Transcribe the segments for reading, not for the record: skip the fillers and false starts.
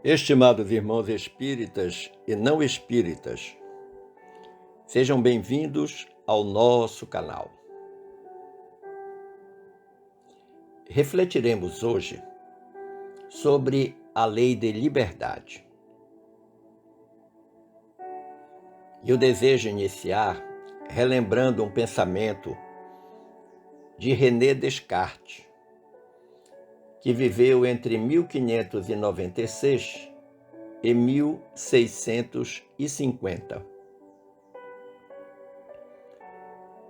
Estimados irmãos espíritas e não espíritas, sejam bem-vindos ao nosso canal. Refletiremos hoje sobre a lei de liberdade. Eu desejo iniciar relembrando um pensamento de René Descartes, que viveu entre 1596 e 1650.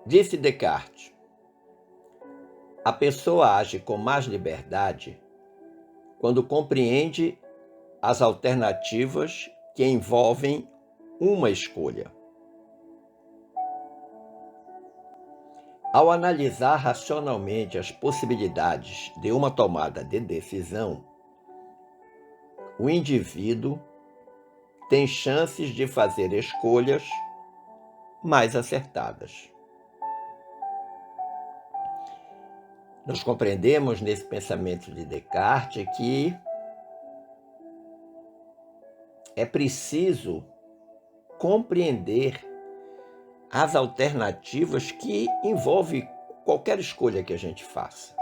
Disse Descartes: a pessoa age com mais liberdade quando compreende as alternativas que envolvem uma escolha. Ao analisar racionalmente as possibilidades de uma tomada de decisão, o indivíduo tem chances de fazer escolhas mais acertadas. Nós compreendemos nesse pensamento de Descartes que é preciso compreender as alternativas que envolvem qualquer escolha que a gente faça.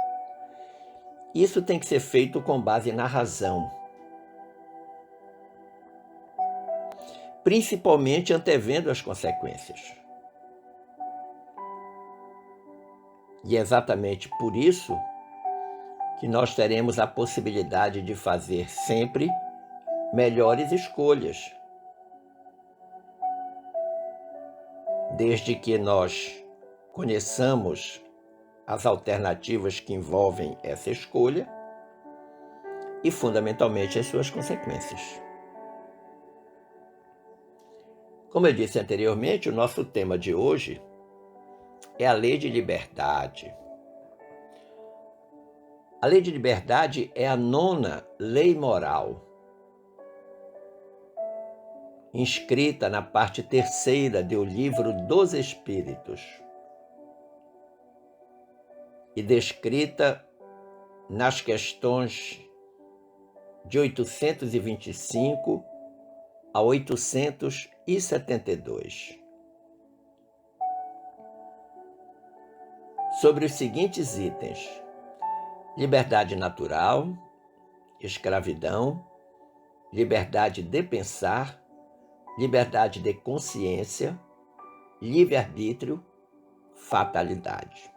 Isso tem que ser feito com base na razão, principalmente antevendo as consequências. E é exatamente por isso que nós teremos a possibilidade de fazer sempre melhores escolhas, desde que nós conheçamos as alternativas que envolvem essa escolha e, fundamentalmente, as suas consequências. Como eu disse anteriormente, o nosso tema de hoje é a lei de liberdade. A lei de liberdade é a 9ª lei moral, inscrita na parte 3ª do Livro dos Espíritos e descrita nas questões de 825 a 872. Sobre os seguintes itens: liberdade natural, escravidão, liberdade de pensar, liberdade de consciência, livre-arbítrio, fatalidade.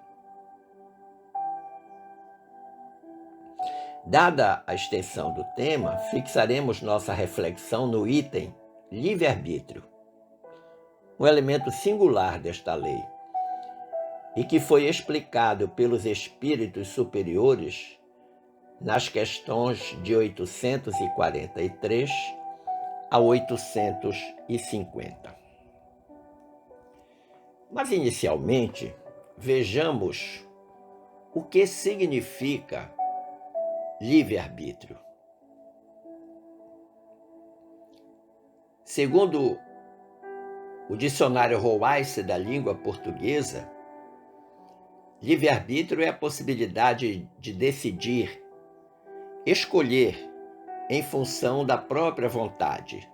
Dada a extensão do tema, fixaremos nossa reflexão no item livre-arbítrio, um elemento singular desta lei, e que foi explicado pelos espíritos superiores nas questões de 843 a 850. Mas, inicialmente, vejamos o que significa livre-arbítrio. Segundo o dicionário Roaice da língua portuguesa, livre-arbítrio é a possibilidade de decidir, escolher em função da própria vontade,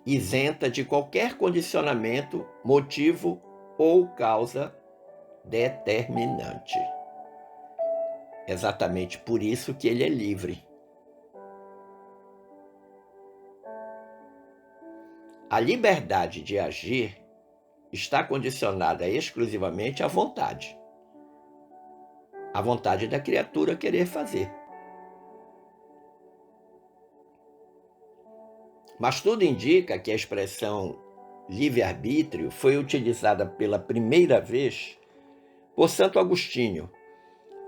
isenta de qualquer condicionamento, motivo ou causa determinante. Exatamente por isso que ele é livre. A liberdade de agir está condicionada exclusivamente à vontade da criatura querer fazer. Mas tudo indica que a expressão livre-arbítrio foi utilizada pela primeira vez por Santo Agostinho,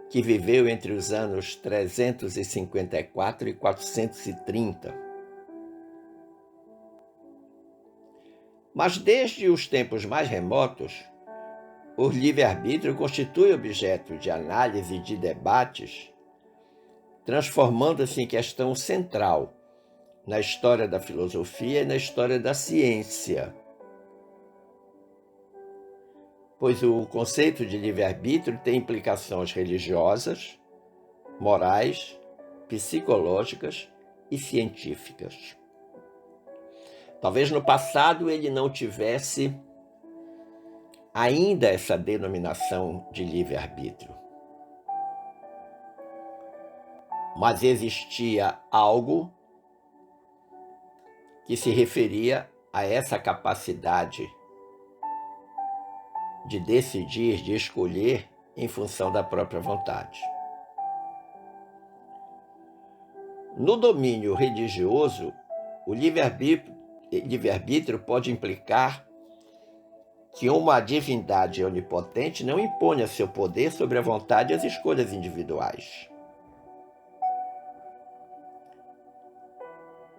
que viveu entre os anos 354 e 430. Mas desde os tempos mais remotos, o livre-arbítrio constitui objeto de análise e de debates, transformando-se em questão central na história da filosofia e na história da ciência. Pois o conceito de livre-arbítrio tem implicações religiosas, morais, psicológicas e científicas. Talvez no passado ele não tivesse ainda essa denominação de livre-arbítrio. Mas existia algo que se referia a essa capacidade de decidir, de escolher em função da própria vontade. No domínio religioso, o livre-arbítrio pode implicar que uma divindade onipotente não imponha seu poder sobre a vontade e as escolhas individuais.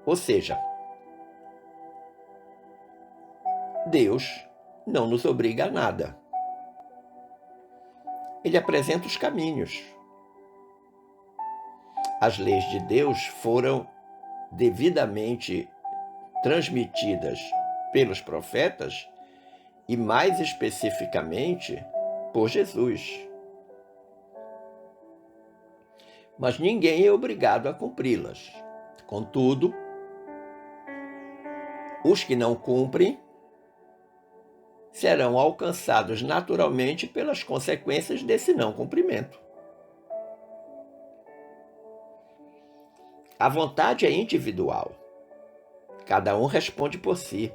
Ou seja, Deus não nos obriga a nada. Ele apresenta os caminhos. As leis de Deus foram devidamente transmitidas pelos profetas e, mais especificamente, por Jesus. Mas ninguém é obrigado a cumpri-las. Contudo, os que não cumprem serão alcançados naturalmente pelas consequências desse não cumprimento. A vontade é individual. Cada um responde por si.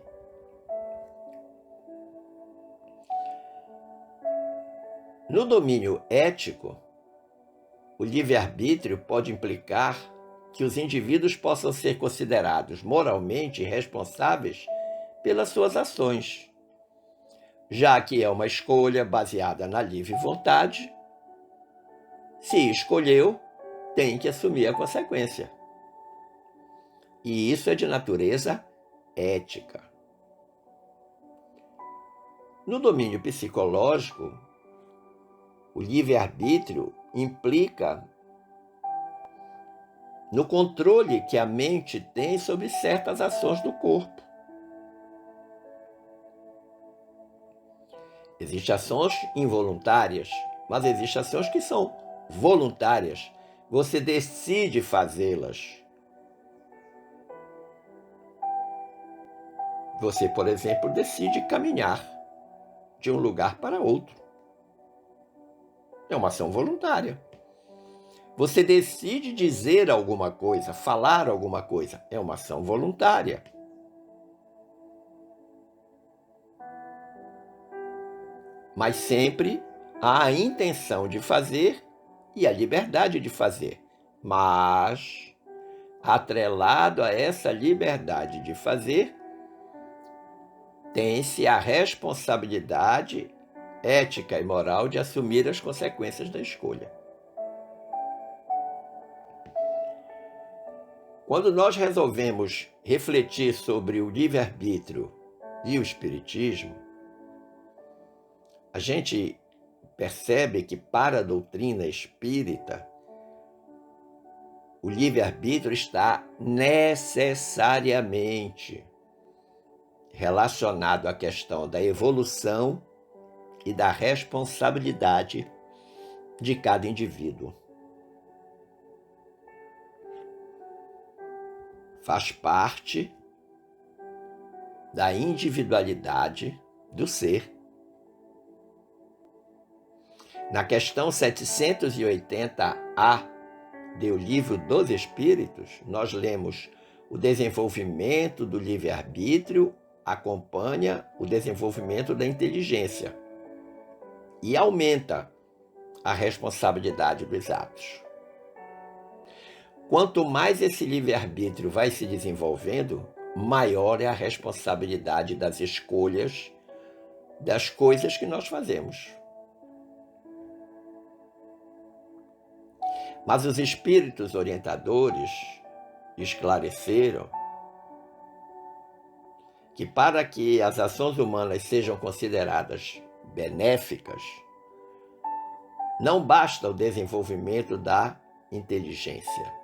No domínio ético, o livre-arbítrio pode implicar que os indivíduos possam ser considerados moralmente responsáveis pelas suas ações, já que é uma escolha baseada na livre vontade. Se escolheu, tem que assumir a consequência. E isso é de natureza ética. No domínio psicológico, o livre-arbítrio implica no controle que a mente tem sobre certas ações do corpo. Existem ações involuntárias, mas existem ações que são voluntárias. Você decide fazê-las. Você, por exemplo, decide caminhar de um lugar para outro. É uma ação voluntária. Você decide dizer alguma coisa, falar alguma coisa. É uma ação voluntária. Mas sempre há a intenção de fazer e a liberdade de fazer. Mas, atrelado a essa liberdade de fazer, tem-se a responsabilidade ética e moral de assumir as consequências da escolha. Quando nós resolvemos refletir sobre o livre-arbítrio e o espiritismo, a gente percebe que, para a doutrina espírita, o livre-arbítrio está necessariamente relacionado à questão da evolução e da responsabilidade de cada indivíduo. Faz parte da individualidade do ser. Na questão 780A do Livro dos Espíritos, nós lemos: o desenvolvimento do livre-arbítrio acompanha o desenvolvimento da inteligência e aumenta a responsabilidade dos atos. Quanto mais esse livre-arbítrio vai se desenvolvendo, maior é a responsabilidade das escolhas, das coisas que nós fazemos. Mas os espíritos orientadores esclareceram que, para que as ações humanas sejam consideradas benéficas, não basta o desenvolvimento da inteligência.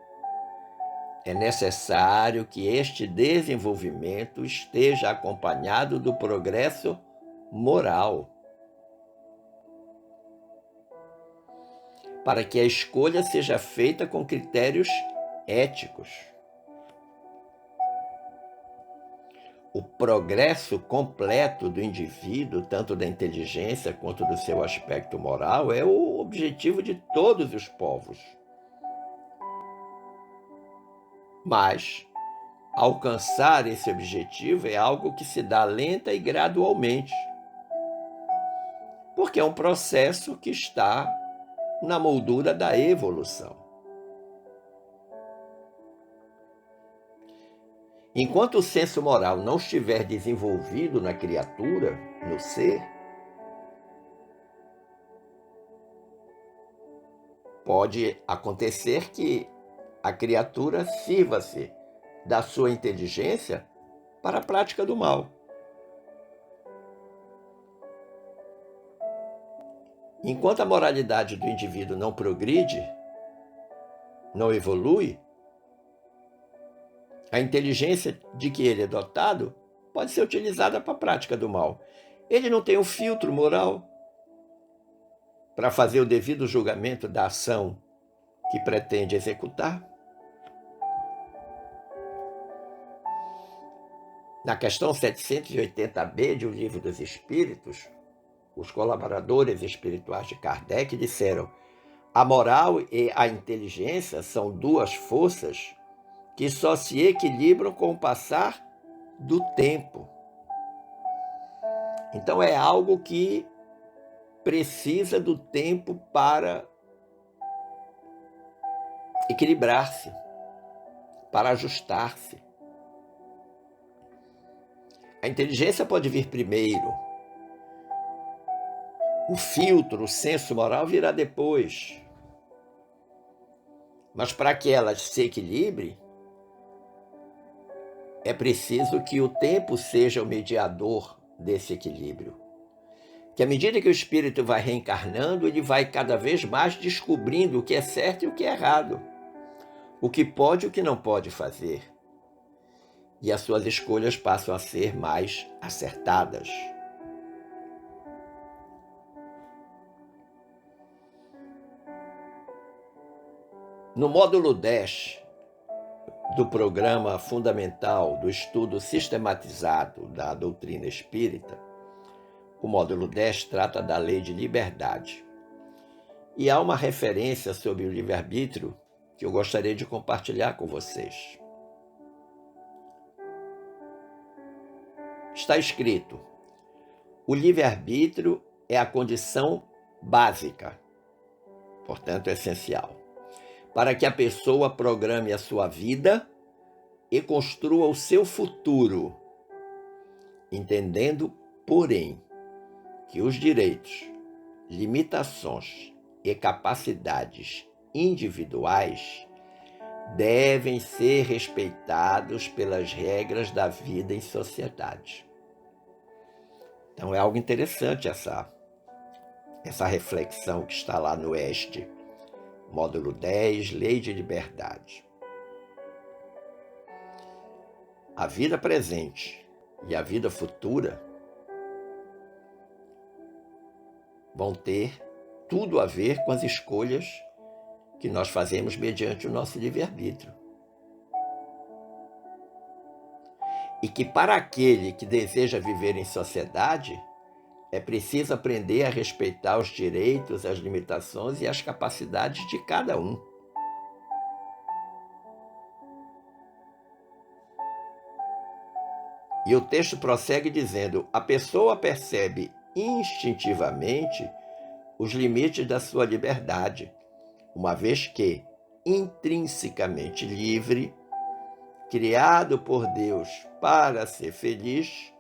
É necessário que este desenvolvimento esteja acompanhado do progresso moral, para que a escolha seja feita com critérios éticos. o progresso completo do indivíduo, tanto da inteligência quanto do seu aspecto moral, é o objetivo de todos os povos. Mas alcançar esse objetivo é algo que se dá lenta e gradualmente, porque é um processo que está na moldura da evolução. Enquanto o senso moral não estiver desenvolvido na criatura, no ser, pode acontecer que a criatura sirva-se da sua inteligência para a prática do mal. Enquanto a moralidade do indivíduo não progride, não evolui, a inteligência de que ele é dotado pode ser utilizada para a prática do mal. Ele não tem um filtro moral para fazer o devido julgamento da ação que pretende executar. Na questão 780b de O Livro dos Espíritos, os colaboradores espirituais de Kardec disseram: a moral e a inteligência são duas forças que só se equilibram com o passar do tempo. Então é algo que precisa do tempo para equilibrar-se, para ajustar-se. A inteligência pode vir primeiro, o filtro, o senso moral virá depois. Mas para que ela se equilibre, é preciso que o tempo seja o mediador desse equilíbrio. Que à medida que o espírito vai reencarnando, ele vai cada vez mais descobrindo o que é certo e o que é errado, o que pode e o que não pode fazer. E as suas escolhas passam a ser mais acertadas. No módulo 10 do programa fundamental do estudo sistematizado da doutrina espírita, o módulo 10 trata da lei de liberdade. E há uma referência sobre o livre-arbítrio que eu gostaria de compartilhar com vocês. Está escrito: o livre-arbítrio é a condição básica, portanto essencial, para que a pessoa programe a sua vida e construa o seu futuro, entendendo, porém, que os direitos, limitações e capacidades individuais devem ser respeitados pelas regras da vida em sociedade. Então é algo interessante essa reflexão que está lá no EST, módulo 10, Lei de Liberdade. A vida presente e a vida futura vão ter tudo a ver com as escolhas que nós fazemos mediante o nosso livre-arbítrio. E que para aquele que deseja viver em sociedade, é preciso aprender a respeitar os direitos, as limitações e as capacidades de cada um. E o texto prossegue dizendo: a pessoa percebe instintivamente os limites da sua liberdade, uma vez que, intrinsecamente livre, criado por Deus para ser feliz,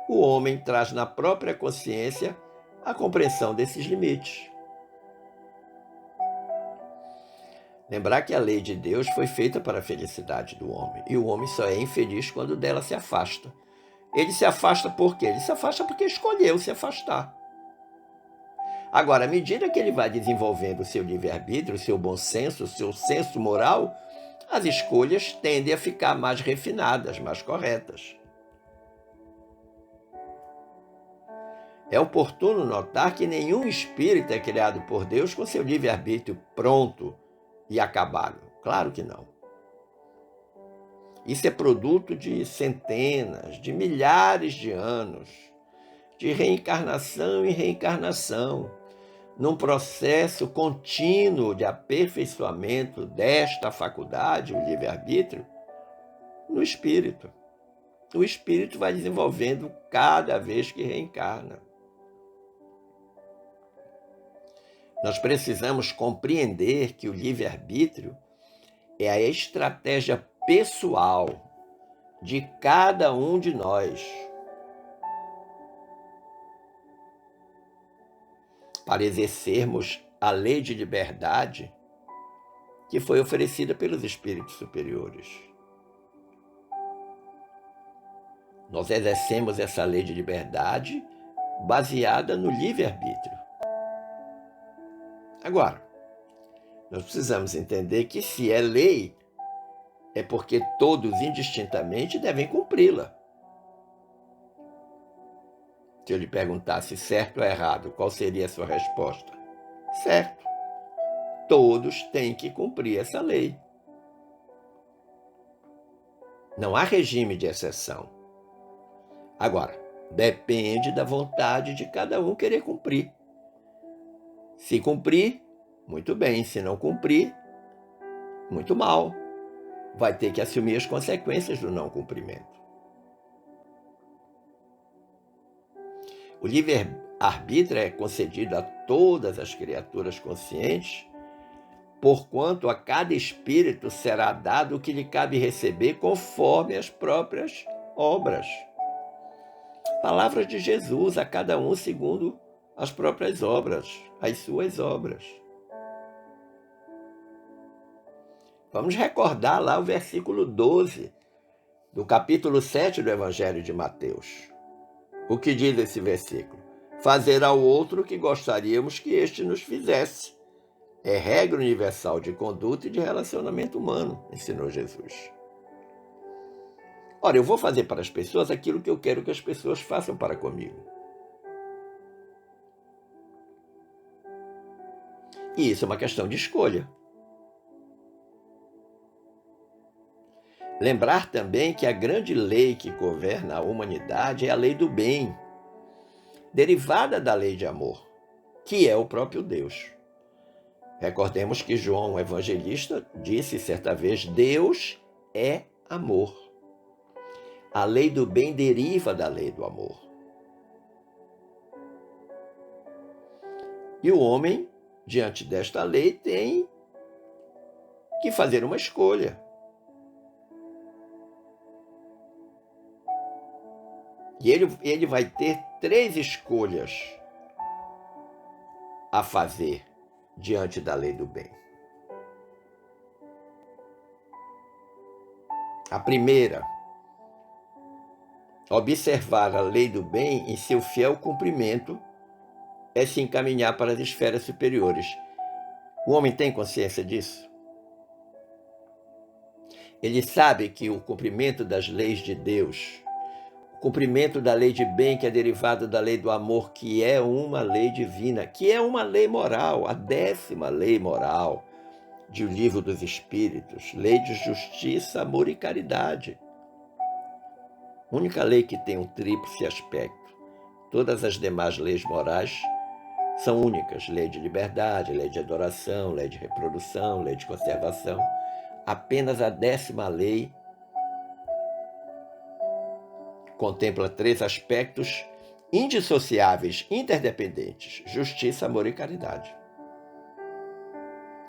o homem traz na própria consciência a compreensão desses limites. Lembrar que a lei de Deus foi feita para a felicidade do homem, e o homem só é infeliz quando dela se afasta. Ele se afasta por quê? Ele se afasta porque escolheu se afastar. Agora, à medida que ele vai desenvolvendo o seu livre-arbítrio, o seu bom senso, o seu senso moral, as escolhas tendem a ficar mais refinadas, mais corretas. É oportuno notar que nenhum espírito é criado por Deus com seu livre-arbítrio pronto e acabado. Claro que não. Isso é produto de centenas, de milhares de anos, de reencarnação em reencarnação, num processo contínuo de aperfeiçoamento desta faculdade, o livre-arbítrio, no espírito. O espírito vai desenvolvendo cada vez que reencarna. Nós precisamos compreender que o livre-arbítrio é a estratégia pessoal de cada um de nós para exercermos a lei de liberdade que foi oferecida pelos espíritos superiores. Nós exercemos essa lei de liberdade baseada no livre-arbítrio. Agora, nós precisamos entender que se é lei, é porque todos indistintamente devem cumpri-la. Se eu lhe perguntasse certo ou errado, qual seria a sua resposta? Certo. Todos têm que cumprir essa lei. Não há regime de exceção. Agora, depende da vontade de cada um querer cumprir. Se cumprir, muito bem. Se não cumprir, muito mal. Vai ter que assumir as consequências do não cumprimento. O livre-arbítrio é concedido a todas as criaturas conscientes, porquanto a cada espírito será dado o que lhe cabe receber conforme as próprias obras. Palavras de Jesus, a cada um segundo as próprias obras, as suas obras. Vamos recordar lá o versículo 12 do capítulo 7 do Evangelho de Mateus. O que diz esse versículo? Fazer ao outro o que gostaríamos que este nos fizesse. É regra universal de conduta e de relacionamento humano, ensinou Jesus. Ora, eu vou fazer para as pessoas aquilo que eu quero que as pessoas façam para comigo. E isso é uma questão de escolha. Lembrar também que a grande lei que governa a humanidade é a lei do bem, derivada da lei de amor, que é o próprio Deus. Recordemos que João, o evangelista, disse certa vez: Deus é amor. A lei do bem deriva da lei do amor. E o homem, diante desta lei, tem que fazer uma escolha. E ele vai ter 3 escolhas a fazer diante da lei do bem. A primeira, observar a lei do bem em seu fiel cumprimento é se encaminhar para as esferas superiores. O homem tem consciência disso? Ele sabe que o cumprimento das leis de Deus, o cumprimento da lei de bem, que é derivado da lei do amor, que é uma lei divina, que é uma lei moral, a 10ª lei moral de O Livro dos Espíritos, lei de justiça, amor e caridade. Única lei que tem um tríplice aspecto. Todas as demais leis morais são únicas: lei de liberdade, lei de adoração, lei de reprodução, lei de conservação. Apenas a 10ª lei contempla 3 aspectos indissociáveis, interdependentes: justiça, amor e caridade.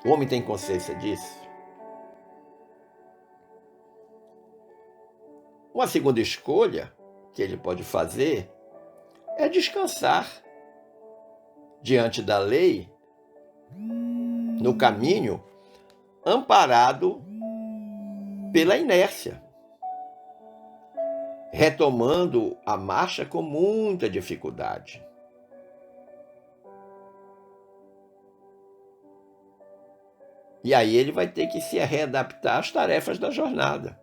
O homem tem consciência disso? Uma segunda escolha que ele pode fazer é descansar diante da lei, no caminho, amparado pela inércia, retomando a marcha com muita dificuldade. E aí ele vai ter que se readaptar às tarefas da jornada.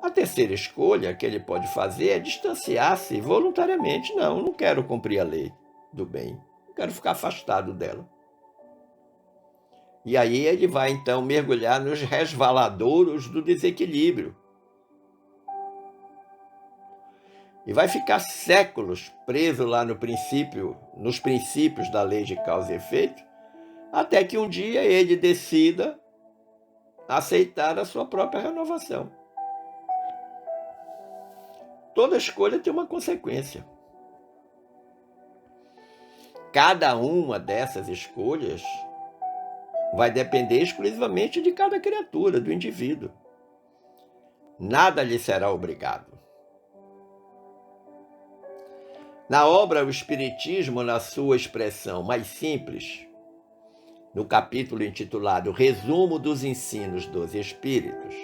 A terceira escolha que ele pode fazer é distanciar-se voluntariamente. Não quero cumprir a lei do bem. Quero ficar afastado dela. E aí ele vai então mergulhar nos resvaladouros do desequilíbrio. E vai ficar séculos preso lá no princípio, nos princípios da lei de causa e efeito, até que um dia ele decida aceitar a sua própria renovação. Toda escolha tem uma consequência. Cada uma dessas escolhas vai depender exclusivamente de cada criatura, do indivíduo. Nada lhe será obrigado. Na obra O Espiritismo, na sua expressão mais simples, no capítulo intitulado Resumo dos Ensinos dos Espíritos,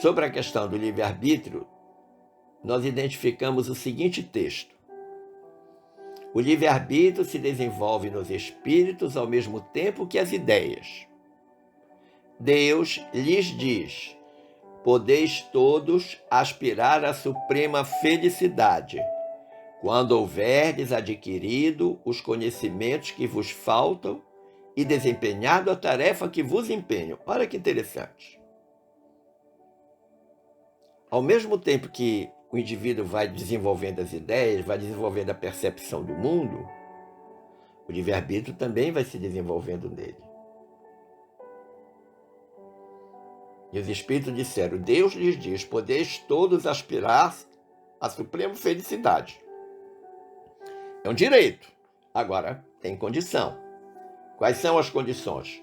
sobre a questão do livre-arbítrio, nós identificamos o seguinte texto: o livre-arbítrio se desenvolve nos espíritos ao mesmo tempo que as ideias. Deus lhes diz: podeis todos aspirar à suprema felicidade, quando houverdes adquirido os conhecimentos que vos faltam e desempenhado a tarefa que vos empenham. Olha que interessante. Ao mesmo tempo que o indivíduo vai desenvolvendo as ideias, vai desenvolvendo a percepção do mundo, o livre-arbítrio também vai se desenvolvendo nele. E os espíritos disseram: Deus lhes diz, podeis todos aspirar à suprema felicidade. É um direito. Agora, tem condição. Quais são as condições?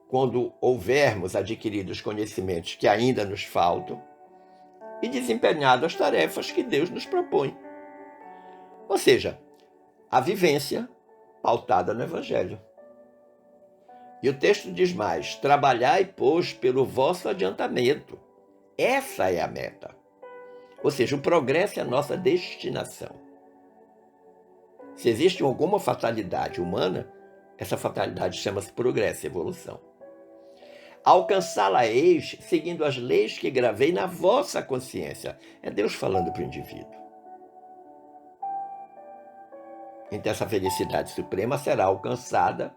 Quando houvermos adquirido os conhecimentos que ainda nos faltam e desempenhado as tarefas que Deus nos propõe. Ou seja, a vivência pautada no Evangelho. E o texto diz mais: trabalhai, pois, pelo vosso adiantamento. Essa é a meta. Ou seja, o progresso é a nossa destinação. Se existe alguma fatalidade humana, essa fatalidade chama-se progresso, evolução. Alcançá-la-eis seguindo as leis que gravei na vossa consciência. É Deus falando para o indivíduo. Então essa felicidade suprema será alcançada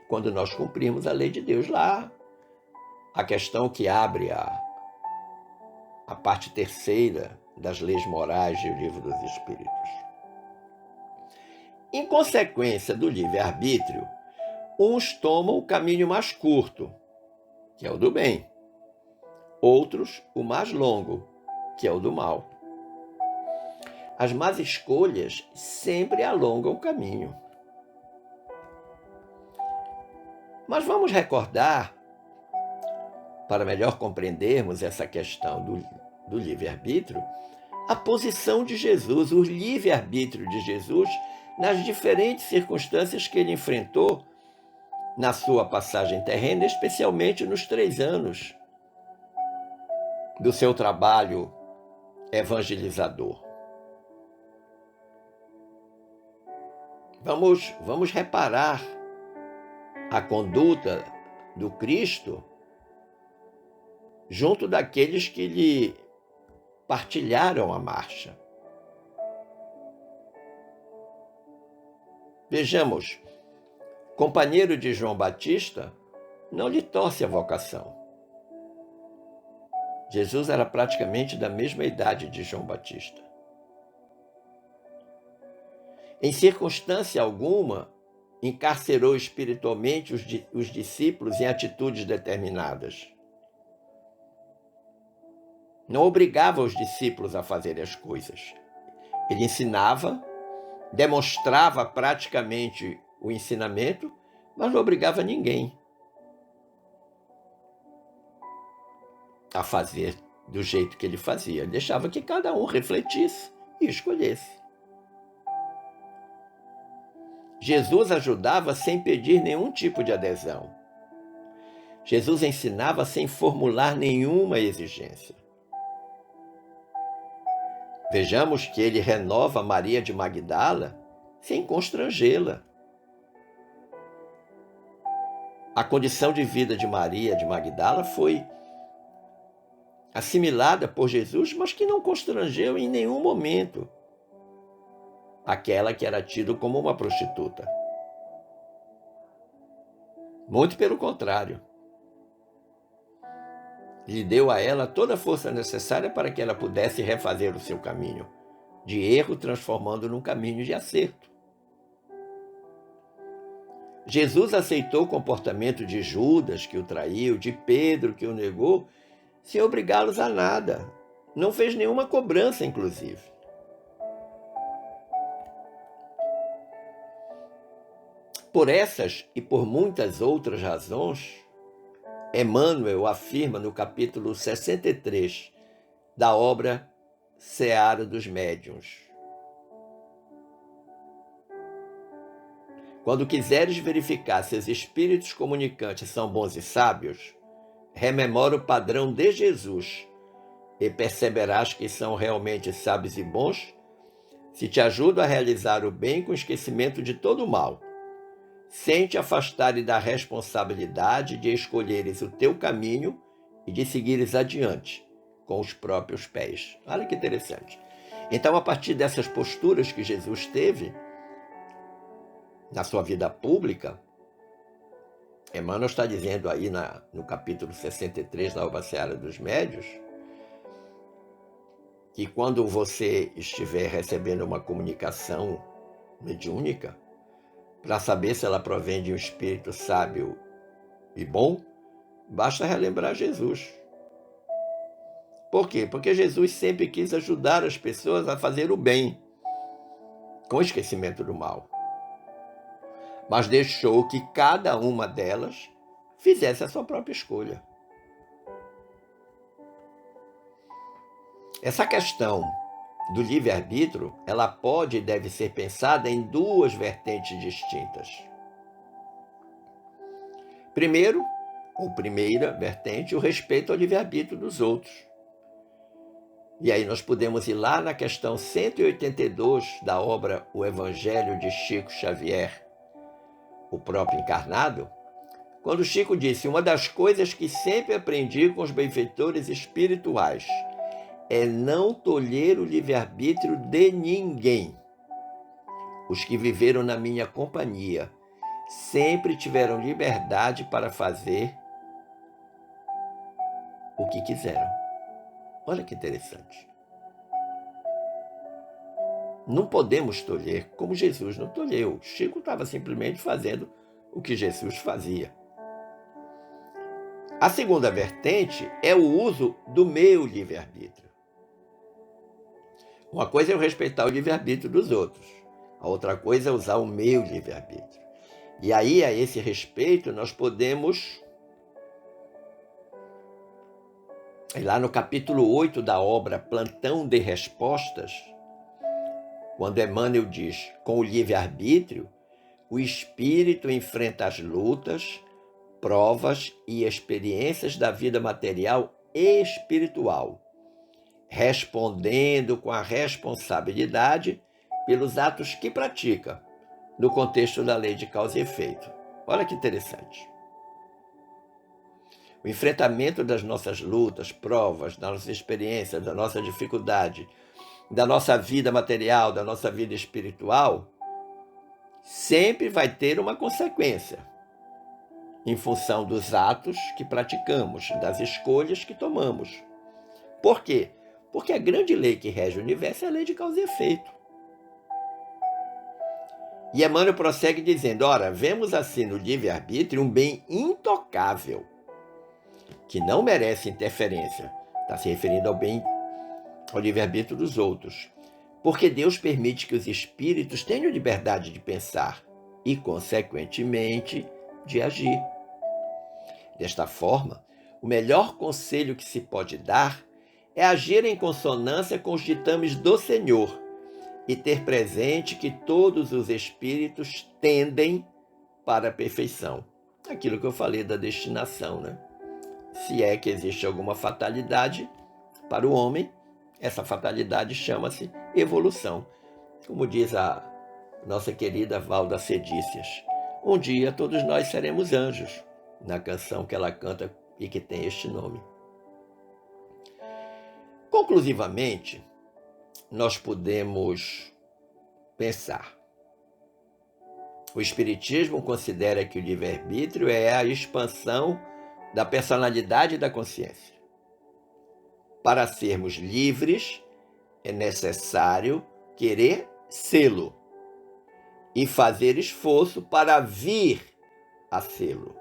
quando nós cumprirmos a lei de Deus lá. A questão que abre a parte terceira das leis morais do Livro dos Espíritos. Em consequência do livre-arbítrio, uns tomam o caminho mais curto, que é o do bem. Outros, o mais longo, que é o do mal. As más escolhas sempre alongam o caminho. Mas vamos recordar, para melhor compreendermos essa questão do livre-arbítrio, a posição de Jesus, o livre-arbítrio de Jesus nas diferentes circunstâncias que ele enfrentou na sua passagem terrena, especialmente nos 3 anos do seu trabalho evangelizador. Vamos reparar a conduta do Cristo junto daqueles que lhe partilharam a marcha. Vejamos, companheiro de João Batista não lhe torce a vocação. Jesus era praticamente da mesma idade de João Batista. Em circunstância alguma, encarcerou espiritualmente os discípulos em atitudes determinadas. Não obrigava os discípulos a fazerem as coisas. Ele ensinava, demonstrava praticamente o ensinamento, mas não obrigava ninguém a fazer do jeito que ele fazia. Ele deixava que cada um refletisse e escolhesse. Jesus ajudava sem pedir nenhum tipo de adesão. Jesus ensinava sem formular nenhuma exigência. Vejamos que ele renova Maria de Magdala sem constrangê-la. A condição de vida de Maria de Magdala foi assimilada por Jesus, mas que não constrangeu em nenhum momento aquela que era tida como uma prostituta. Muito pelo contrário. Lhe deu a ela toda a força necessária para que ela pudesse refazer o seu caminho de erro, transformando num caminho de acerto. Jesus aceitou o comportamento de Judas, que o traiu, de Pedro, que o negou, sem obrigá-los a nada. Não fez nenhuma cobrança, inclusive. Por essas e por muitas outras razões, Emmanuel afirma no capítulo 63 da obra Seara dos Médiuns: quando quiseres verificar se os espíritos comunicantes são bons e sábios, rememora o padrão de Jesus e perceberás que são realmente sábios e bons, se te ajudam a realizar o bem com esquecimento de todo o mal, sem te afastarem da responsabilidade de escolheres o teu caminho e de seguires adiante com os próprios pés. Olha que interessante. Então, a partir dessas posturas que Jesus teve na sua vida pública, Emmanuel está dizendo aí no capítulo 63 da obra Seara dos Médiuns, que quando você estiver recebendo uma comunicação mediúnica, para saber se ela provém de um espírito sábio e bom, basta relembrar Jesus. Por quê? Porque Jesus sempre quis ajudar as pessoas a fazer o bem, com esquecimento do mal. Mas deixou que cada uma delas fizesse a sua própria escolha. Essa questão do livre-arbítrio, ela pode e deve ser pensada em duas vertentes distintas. Primeiro, ou primeira vertente, o respeito ao livre-arbítrio dos outros. E aí nós podemos ir lá na questão 182 da obra O Evangelho de Chico Xavier, o próprio encarnado, quando Chico disse: uma das coisas que sempre aprendi com os benfeitores espirituais é não tolher o livre-arbítrio de ninguém. Os que viveram na minha companhia sempre tiveram liberdade para fazer o que quiseram. Olha que interessante. Não podemos tolher como Jesus não tolheu. Chico estava simplesmente fazendo o que Jesus fazia. A segunda vertente é o uso do meu livre-arbítrio. Uma coisa é eu respeitar o livre-arbítrio dos outros. A outra coisa é usar o meu livre-arbítrio. E aí, a esse respeito, nós podemos, lá no capítulo 8 da obra Plantão de Respostas, quando Emmanuel diz: com o livre-arbítrio, o espírito enfrenta as lutas, provas e experiências da vida material e espiritual, respondendo com a responsabilidade pelos atos que pratica, no contexto da lei de causa e efeito. Olha que interessante. O enfrentamento das nossas lutas, provas, da nossa experiência, da nossa dificuldade, da nossa vida material, da nossa vida espiritual, sempre vai ter uma consequência, em função dos atos que praticamos, das escolhas que tomamos. Por quê? Porque a grande lei que rege o universo é a lei de causa e efeito. E Emmanuel prossegue dizendo: ora, vemos assim no livre-arbítrio um bem intocável, que não merece interferência. Está se referindo ao livre-arbítrio dos outros. Porque Deus permite que os espíritos tenham liberdade de pensar e, consequentemente, de agir. Desta forma, o melhor conselho que se pode dar é agir em consonância com os ditames do Senhor e ter presente que todos os espíritos tendem para a perfeição. Aquilo que eu falei da destinação, né? Se é que existe alguma fatalidade para o homem, essa fatalidade chama-se evolução. Como diz a nossa querida Valda Cedícias, um dia todos nós seremos anjos, na canção que ela canta e que tem este nome. Conclusivamente, nós podemos pensar: O Espiritismo considera que o livre-arbítrio é a expansão da personalidade e da consciência. Para sermos livres, é necessário querer sê-lo e fazer esforço para vir a sê-lo.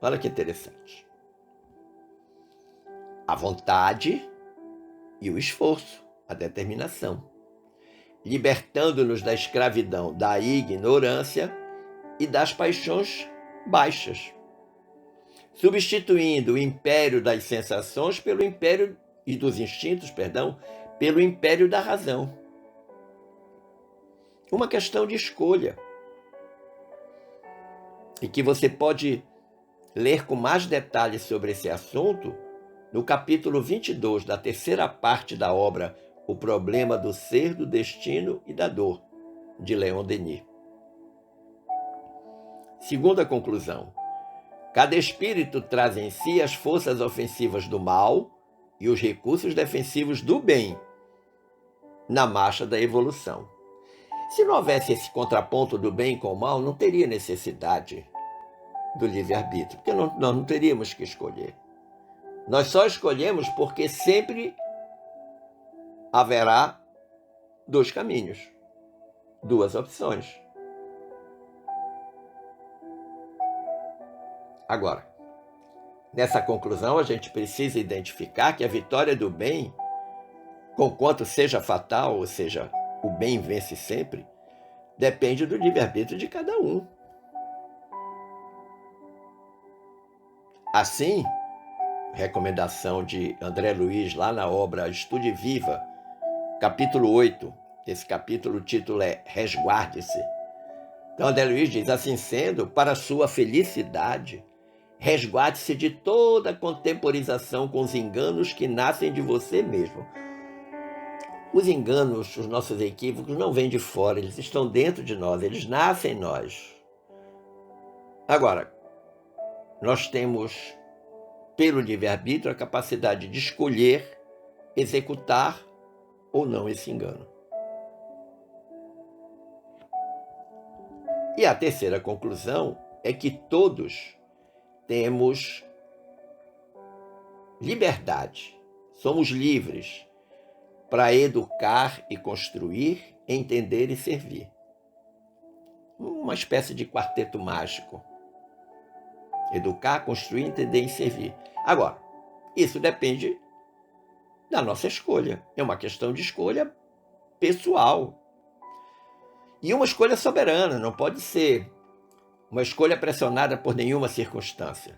Olha que interessante. A vontade e o esforço, a determinação, libertando-nos da escravidão, da ignorância e das paixões baixas, substituindo o império das sensações pelo império e dos instintos, pelo império da razão. Uma questão de escolha. E que você pode ler com mais detalhes sobre esse assunto no capítulo 22 da terceira parte da obra O Problema do Ser, do Destino e da Dor, de Leon Denis. Segunda conclusão. Cada espírito traz em si as forças ofensivas do mal e os recursos defensivos do bem na marcha da evolução. Se não houvesse esse contraponto do bem com o mal, não teria necessidade do livre-arbítrio, porque nós não teríamos que escolher. Nós só escolhemos porque sempre haverá dois caminhos, duas opções. Agora, nessa conclusão, a gente precisa identificar que a vitória do bem, conquanto seja fatal, ou seja, o bem vence sempre, depende do livre-arbítrio de cada um. Assim, recomendação de André Luiz, lá na obra Estude Viva, capítulo 8, esse capítulo, o título é Resguarde-se. Então, André Luiz diz, assim sendo, para sua felicidade, resguarde-se de toda contemporização com os enganos que nascem de você mesmo. Os enganos, os nossos equívocos, não vêm de fora, eles estão dentro de nós, eles nascem em nós. Agora, nós temos, pelo livre-arbítrio, a capacidade de escolher, executar ou não esse engano. E a terceira conclusão é que todos temos liberdade, somos livres para educar e construir, entender e servir. Uma espécie de quarteto mágico. Educar, construir, entender e servir. Agora, isso depende da nossa escolha. É uma questão de escolha pessoal. E uma escolha soberana, não pode ser uma escolha pressionada por nenhuma circunstância.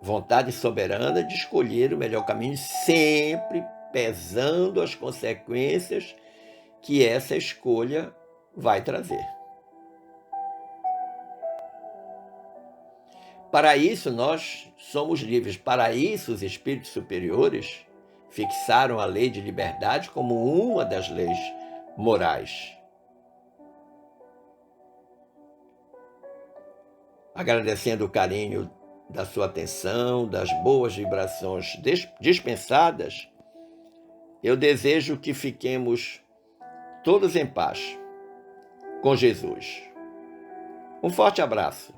Vontade soberana de escolher o melhor caminho, sempre pesando as consequências que essa escolha vai trazer. Para isso, nós somos livres. Para isso, os espíritos superiores fixaram a lei de liberdade como uma das leis morais. Agradecendo o carinho da sua atenção, das boas vibrações dispensadas, eu desejo que fiquemos todos em paz com Jesus. Um forte abraço.